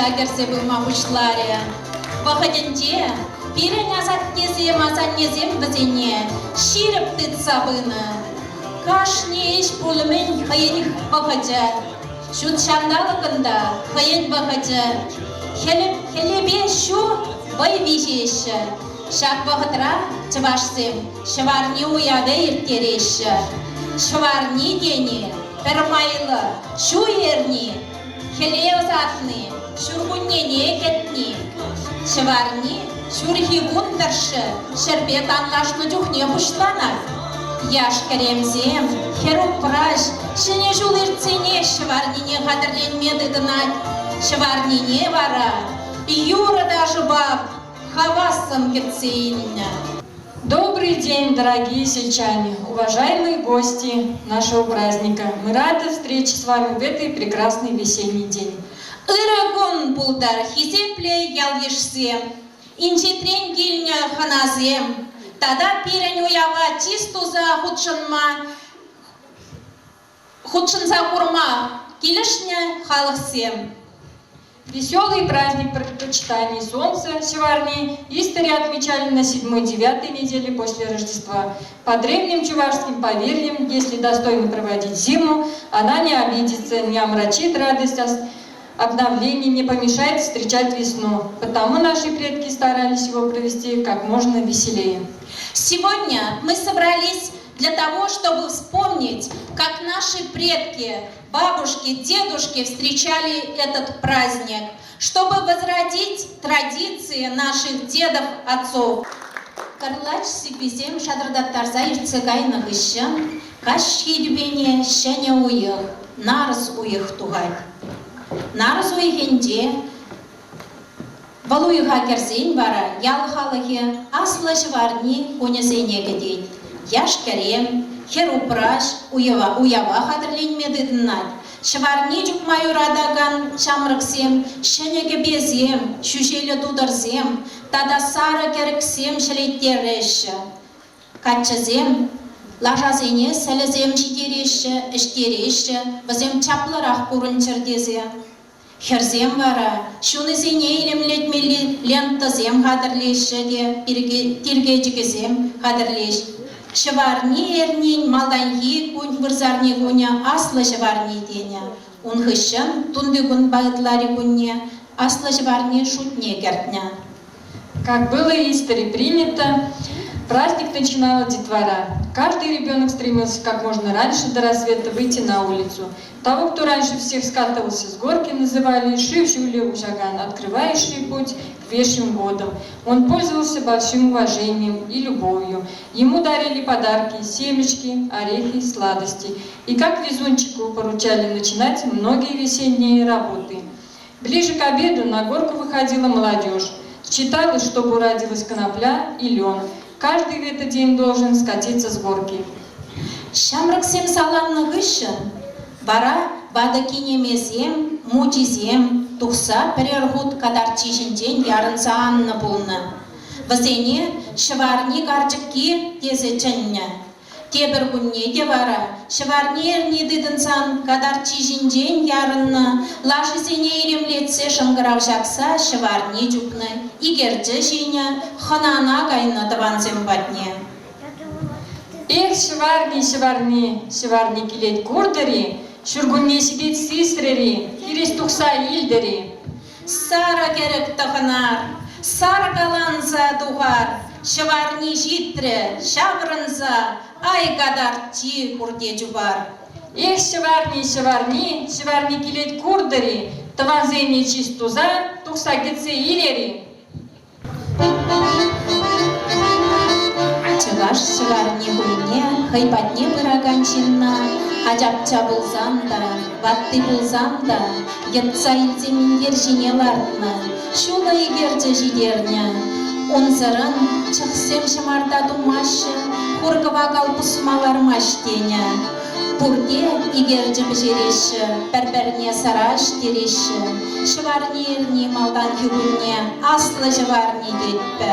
шагерсе бумагучларе. Вахаденде, пиренясат кезем асаннезем бізене, ширіп тыцабыны. Кашнеш пулымен хайын вахаджат. Шут шандалықында хайын вахаджат. Хелебе шу бай вишеші. Шак вахытра чывашсем, шыварни уяды иртереші. Шыварни дене, пермайлы, шу ерни, хелеу затны, шургуннене кетни. Шыварни, шурхи гундаршы, шербет анлашны жүхне пушланар. Яш керемзем, херу праш, шыне жул иртсене шыварнине қадырленмеді дынат. Шыварнине вара, юра даже баб, хавасам кетсейння. Добрый день, дорогие сельчане, уважаемые гости нашего праздника. Мы рады встрече с вами в этой прекрасный весенний день. Ирагун булдар хизепле ялешсем, инчетрен гильня ханазем, тада пирен уява чистуза худшынса курма, килешня халықсем. Веселый праздник предпочитаний солнца Шеварни истори отмечали на 7-9 неделе после Рождества. По древним чувашским поверьям, если достойно проводить зиму, она не обидится, не омрачит радость обновлений, не помешает встречать весну. Потому наши предки старались его провести как можно веселее. Сегодня мы собрались для того, чтобы вспомнить, как наши предки, бабушки, дедушки встречали этот праздник, чтобы возродить традиции наших дедов, отцов. Карлач сипизем шадрдаттарза ирцегайны гышын, каш хидбене шене уйых, нарыз уйых тугай. Нарыз уйхенде, валуйыға керзен бара, ялхалығы, аслы жыварни конезене гедейд. Яш керем, херупраш, уява қадырленмеді дынат. Шыварни жүк майурадаган шамрықсем, шенеге безем, шүшелі тудырзем, тада сары керіксем шілеттереші. Катчызем, лажазене сәлізем жидереші, іштереші, бізем чаплырақ көрінчірдезе. Херзем бара, шунызене илемлетмелі лентызем қадырлеші де, тергежігізем қадырлеш. Шыварни ернин малданхи кунь вырзарни гуня аслы шыварни деня. Унхышын тундыгун багытлари гунне аслы шыварни шутне кертня. Как было истори принято, праздник начинала детвора. Каждый ребенок стремился как можно раньше до рассвета выйти на улицу. Того, кто раньше всех скатывался с горки, называли Шив-Жюли Ужаган, открывающий путь к вешним годам. Он пользовался большим уважением и любовью. Ему дарили подарки, семечки, орехи, сладости. И как везунчику поручали начинать многие весенние работы. Ближе к обеду на горку выходила молодежь. Считалось, чтобы уродилась конопля и лен. Каждый в этот день должен скатиться с горки. Шамрыксем саланны гышын, бара бадакинемезем, мучизем, тухса перергут кадар чишінчен ярынса анны болны. Візене шыварни гарчыкки тезе чынны. Тебір күнне де бара, шыварни ерни дыдынсан кадар чишінчен ярынны, лашызене еремлетсе шыңғырау жақса шыварни жүкні. Игерчі жине, ханана кайны тыванзем батне. Эх, шыварни, шыварни келет курдыри, шүргүнне сидет систрери, ирес тухса илдери. Сара керек таханар, сара каланза дугар, шыварни житре, шаврынза, ай кадар ти курде жубар. Эх, шыварни келет курдыри, тыванзене чистуза, тухса кетсе илери. Чыгаш шыварни гульне, хайпатне пыраганчинна, ажапча булсам да, ватты булсам да, етса илтемин ержине лартна, шула игерче жидерня. Унзырын чықсем шымарда думашы, хургыва калпусмалар маштеня. Пурде игерче бжереші, бір-бірне сараш тереші, шыварни ерни малдан хюгүлне, аслы жыварни детпі.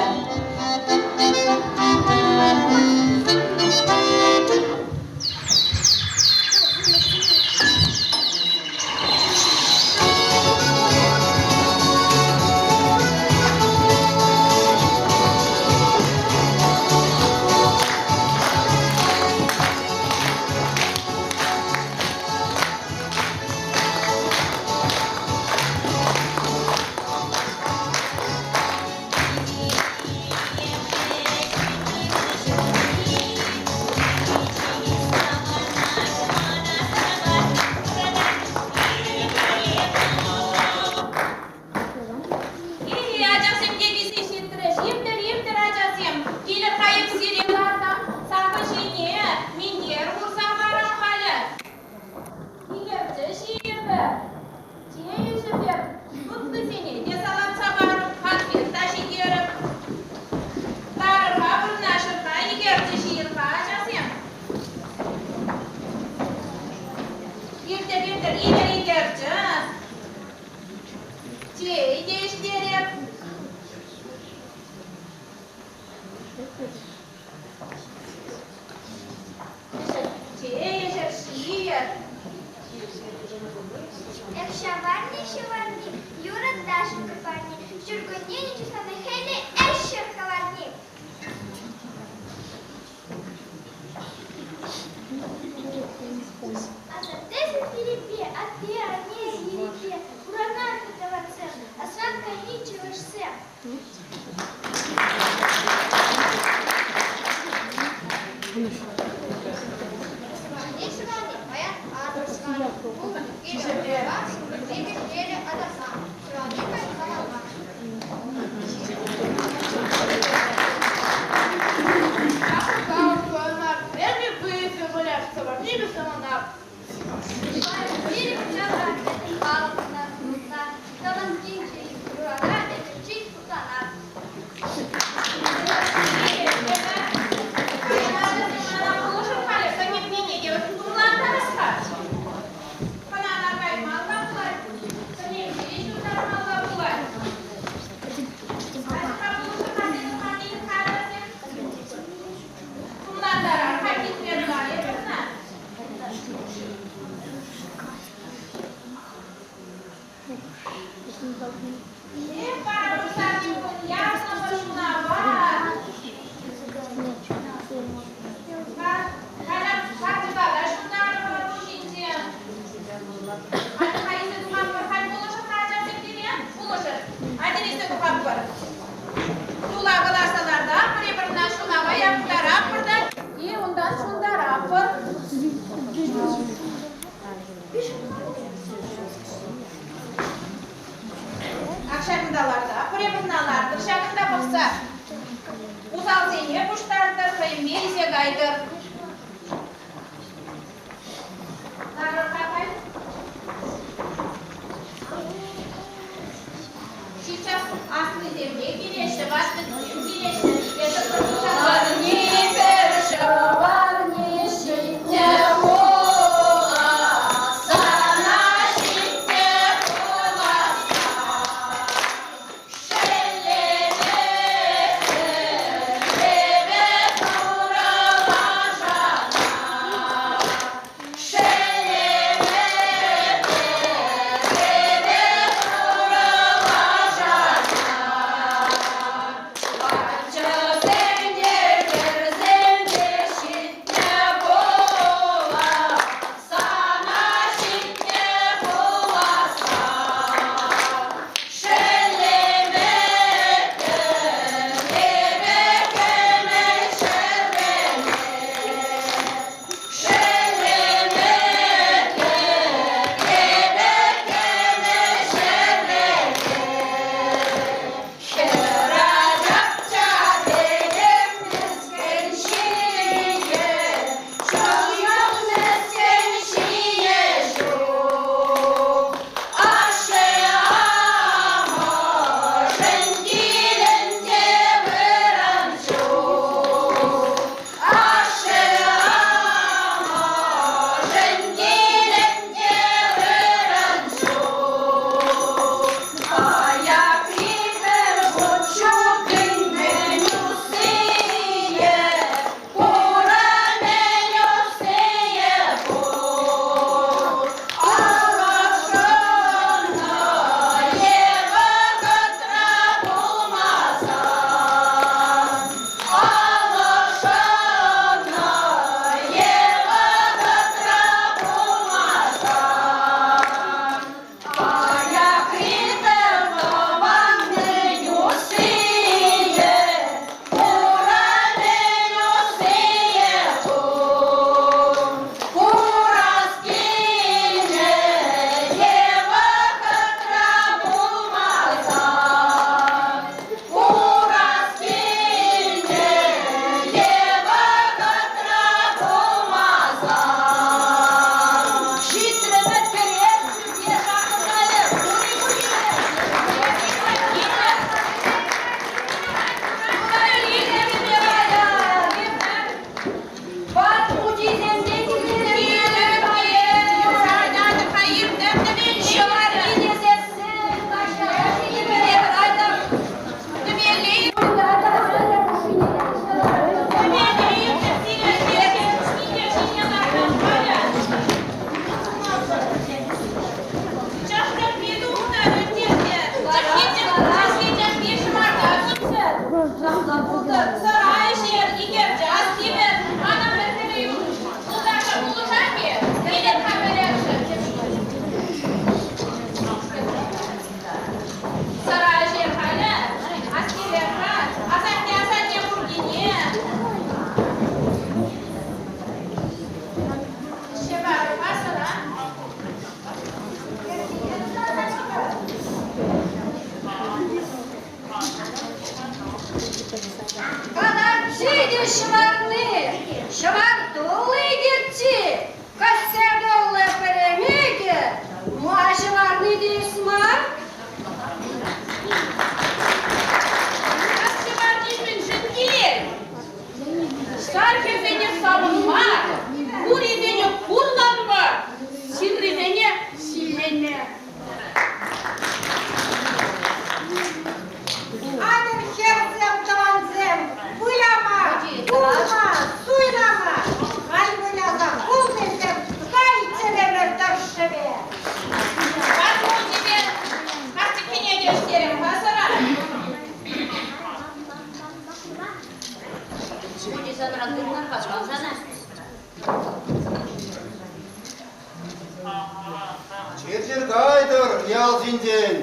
Çerçer gaydır yal zincen.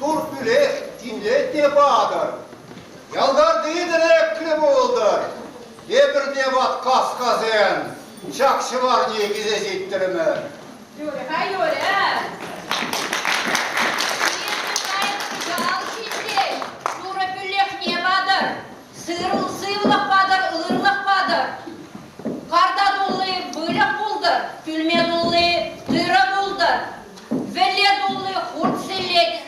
Dur bülek dinlet de bağdır. Yalgar değildir ekli boldur. Debir debat kas kazen. Çakşı var diye gize zittirme. Yore, ha yore, ha. Yal şimdi. Dura bülek ne badır? Sığırlık badır, ılırlık badır. Karda dolu bölek buldur. Külme dolu tıra buldur. Velle dolu hurt kirledir.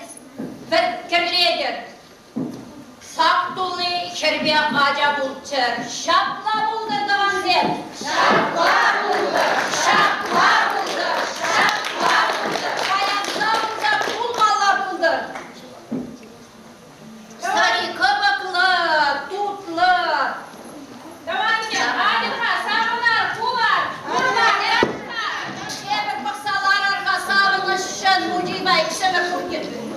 Sak dolu şerbe ağaca bulçır. Şapla buldur davanzem. Şapla buldur. Şapla buldur. Şapla buldur. Ayaklarımıza bulmalar buldur. Sarı kabaklı, tutlu. Davanzem, adeta sağlar, kuvar. Kurvar, yapma. Şeber baksalar arka sağlığına şişen muciba ikisine kurt getiriyor.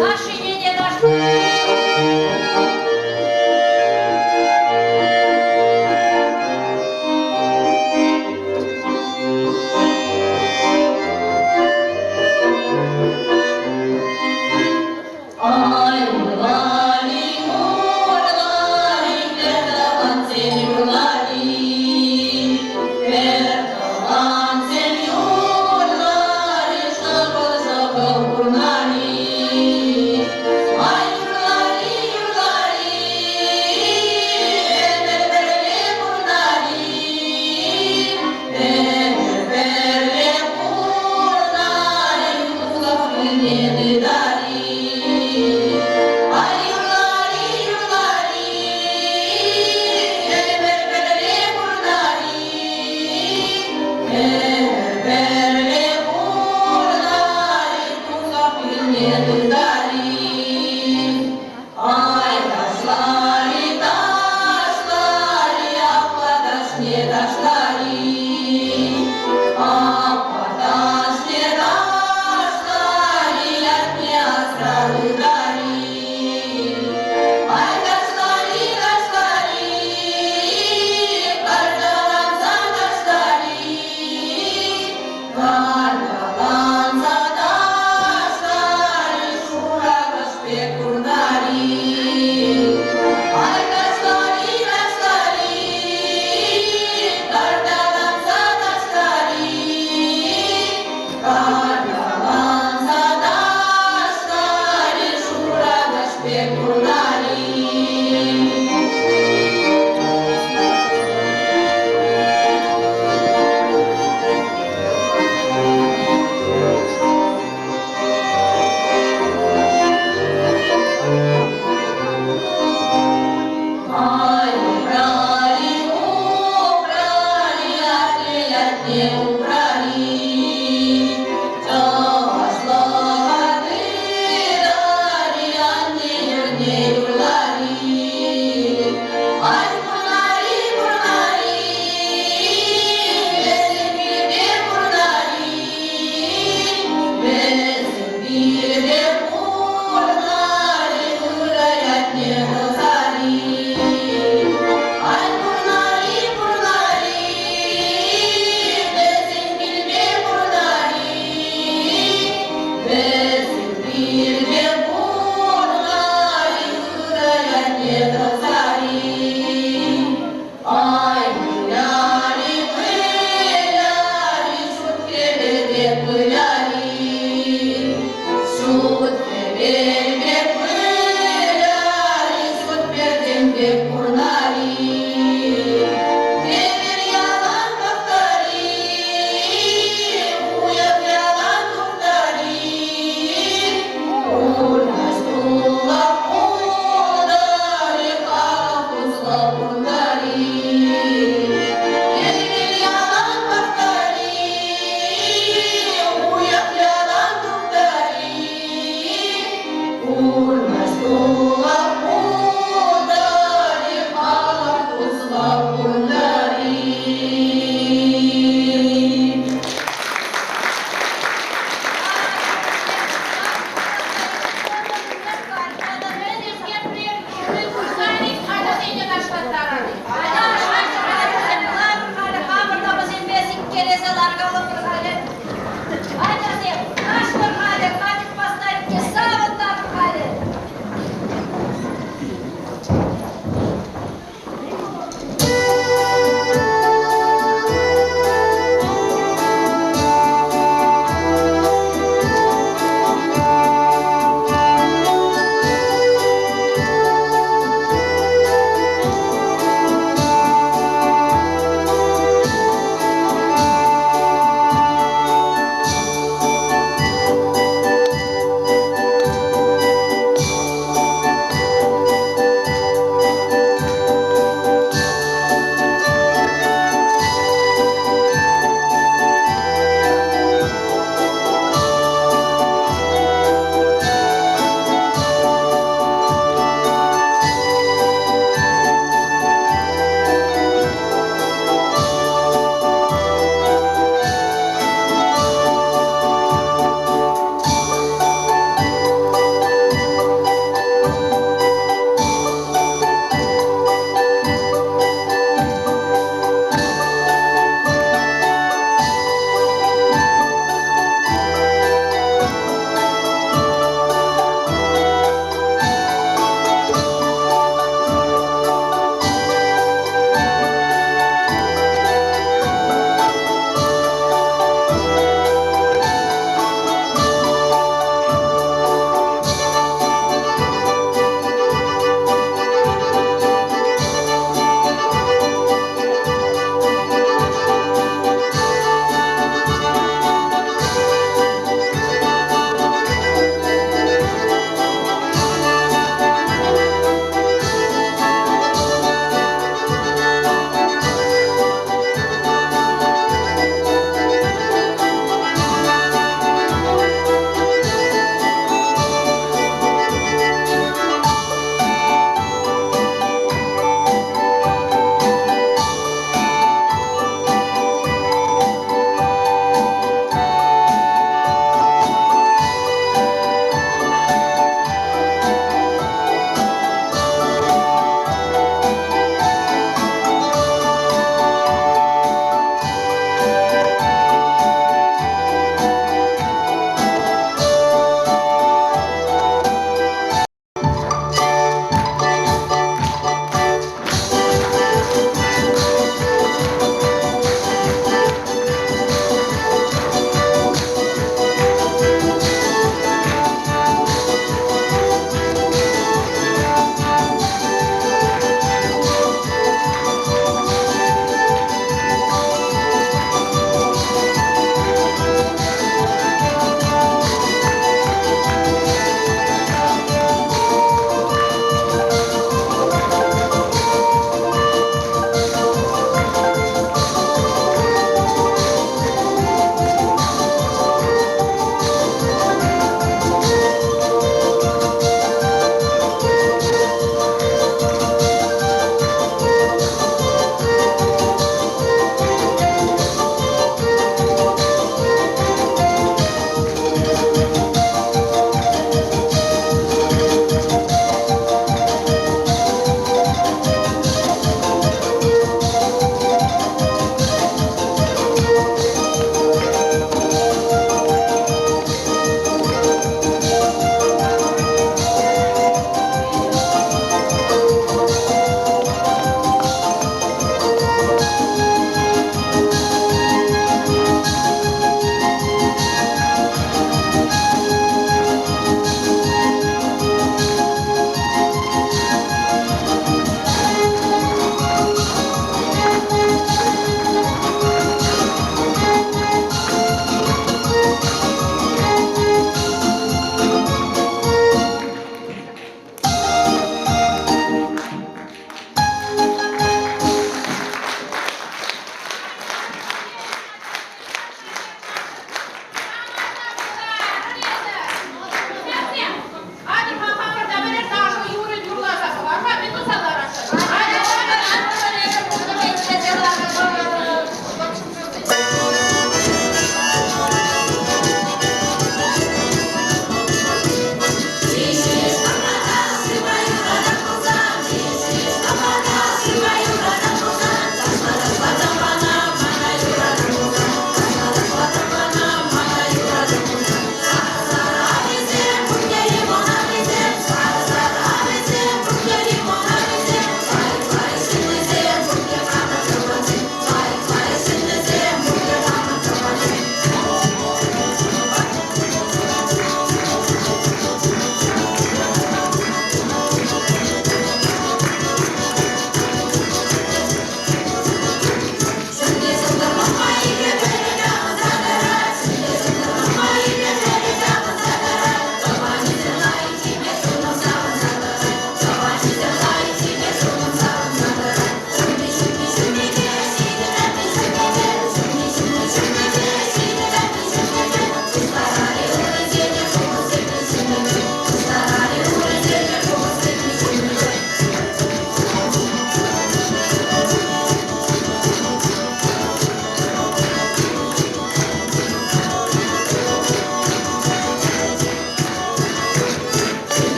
Машине наш.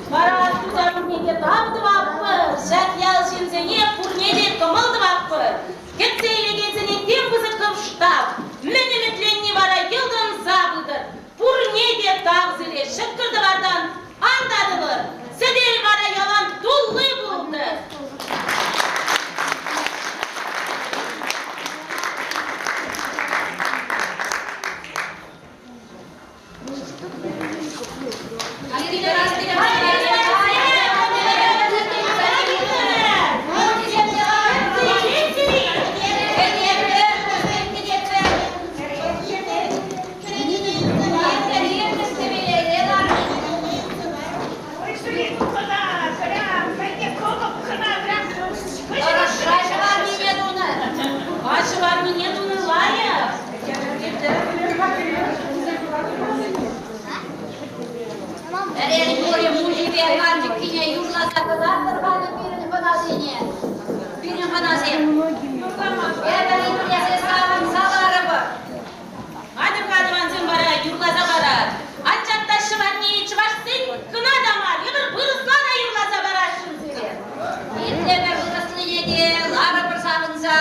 Барат тузамын неге табды баппы, жат ялшинзене пурнеде кымылды баппы. Кетсе елегесіне тем бұзықым штаб, мені метленне бара елдің забылдыр. Пурнеде табзыле шыққырды бардан андадылыр. Сідел бара ялан тұллы болды. Ваши варни нету лая. Эрели море мужи верманчик кине южла закладар тарбаны бирин фаназине. Бирин фанази. Эрели море саван саварабы. Hadi kadınızın bara, yurlaza bara. Ancak taşı vani çuvaşsın, kına damar. Yılır bırıslara yurlaza bara şunziri. Inde bir hırısını yedi, lara bir savunsa.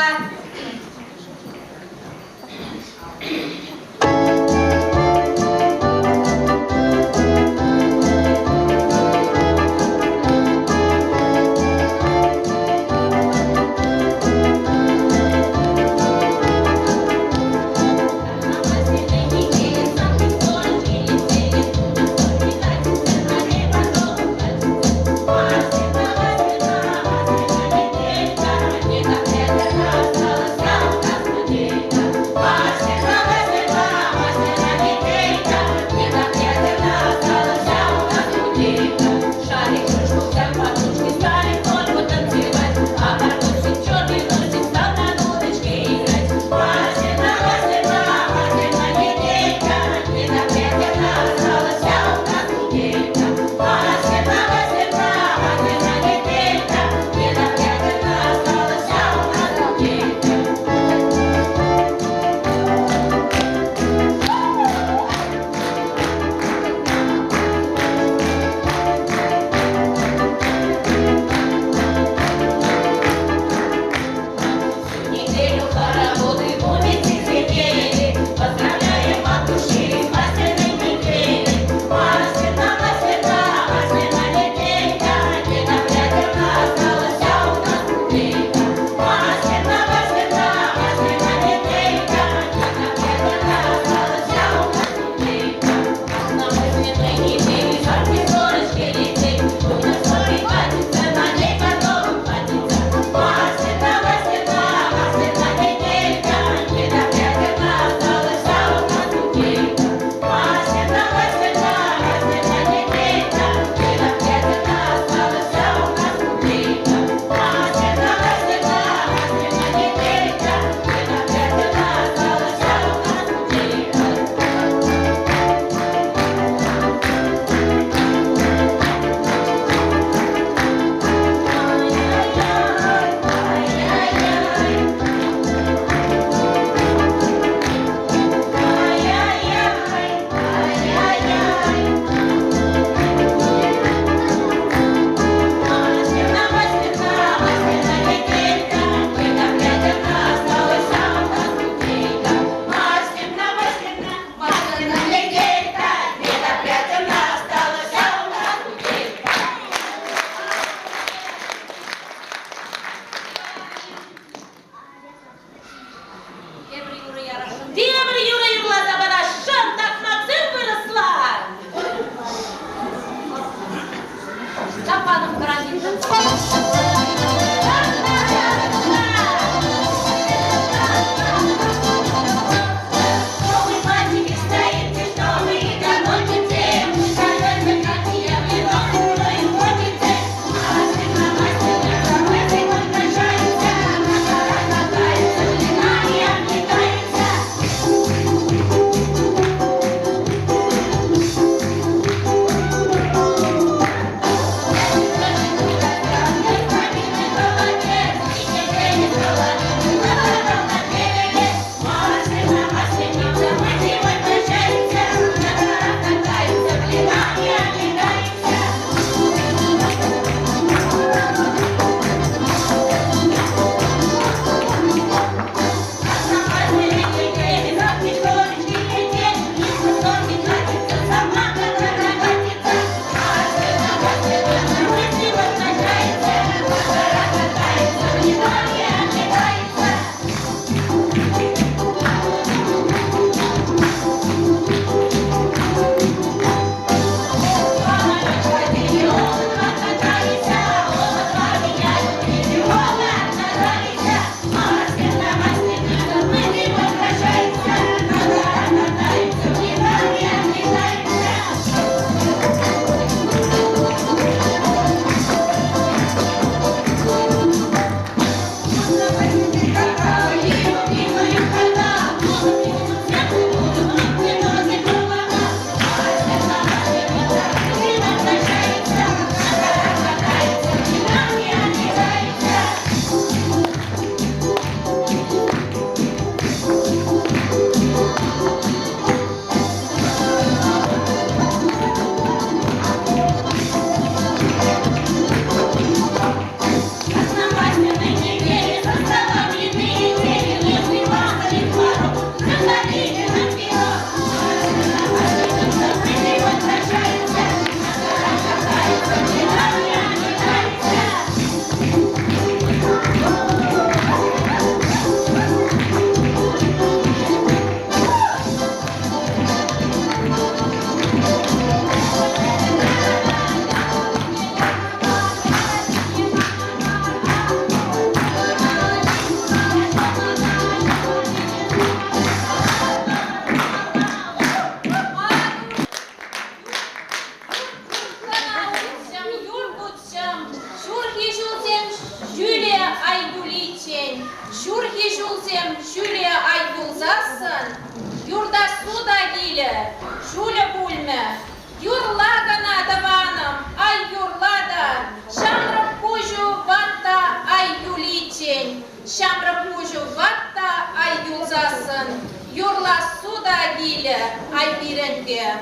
келме. Юрла гана даваным, ай юрлада. Шамрак пужу ватта, ай юличень. Шамрак пужу ватта, ай юлзасын. Юрла суда гиле, ай пиренге.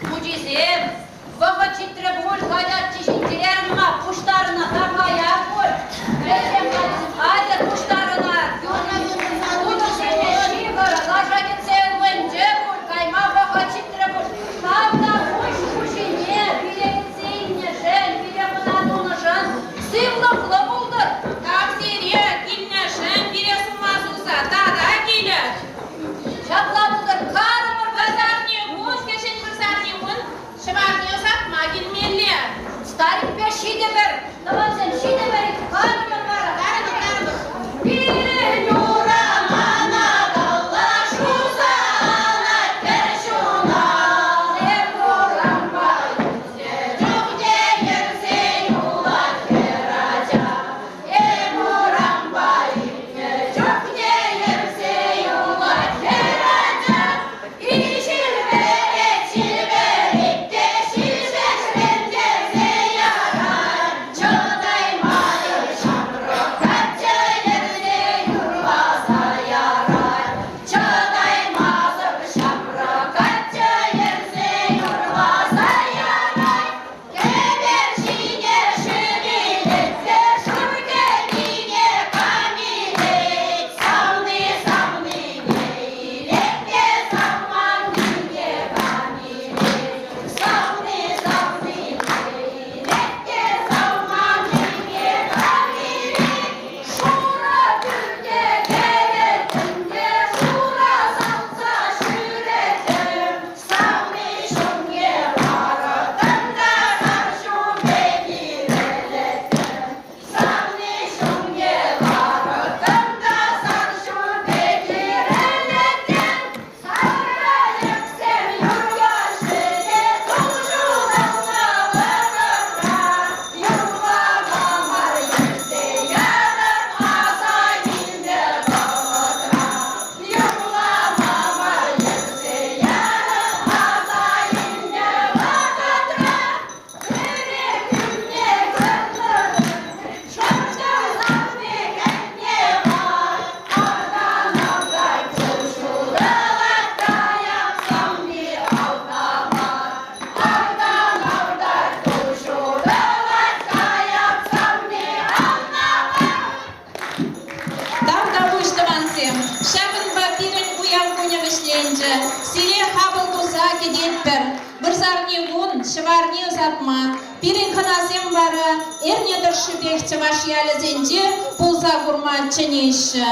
Mucizim, vaka çitre bul, kacat çişintilerine, kuşlarına takaya bul. Hadi kuşlarına, bunu seni şivar, laşa gitsen önce bul, kayma vaka çitre bul. Kavda kuş kuşine, bile gitsen neşen, bile buna şan, sivlakla buldur. Tavsiye gilneşen, bire sumazulsa, tada gile. Şapla buldur, karımır Bazarniye buz, geçen bazarniye buz, şıvarniye satma gilmeli. Старик пе шиде бер. Давай sen şide beri. Karımır var. Bir yuramana dallaşu sana terşuna. Ne program var. Çok değerse yular keraca. Program var. Çok değerse yular keraca. İşil ve eçil ve ekteşil seslendirse yarar. Çoday malı şamro kaçça yerse yurvasa yarar. Çoday malı şamro kaçça yerse yurvasa yarar. Geber şine şübiletse şurgeline kamilet. Savni savni geylekte savman günge kamilet. Savni savni geylekte savman günge kamilet. Şura gülge gevetinde şura salsa şüretim. Savni şunge varadında sarşu bekireletim. Savni şunge varadında sarşu bekireletim. Sarayım sev yurgaşıge tulşu dağla varabra. Yurva mamar yerse yarım asa ginde bağıtra. Yurva mamar yerse yarım asa ginde bağıtra. Kırı günye gönlüm şorta zambi kenye var. Ardan avday tulşu dağla yapsam bir avdamat. Ardan avday tulşu dağla yapsam bir avdamat. Davda uçtavansem, şabın vapirin uyan kunya vişlenci, sire habıl tuza gidetper, bir gun, şıvarni uzatma, pirin kınasem vara, ernedir şübek çıvaş yalı zenci, pulza vurma çeneşi.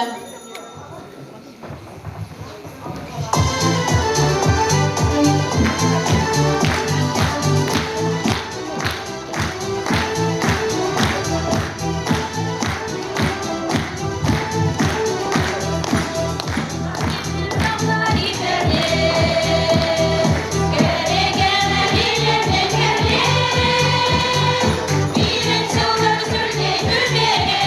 Birin çıldır sürde gülmeye.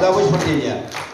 годовой исполнения.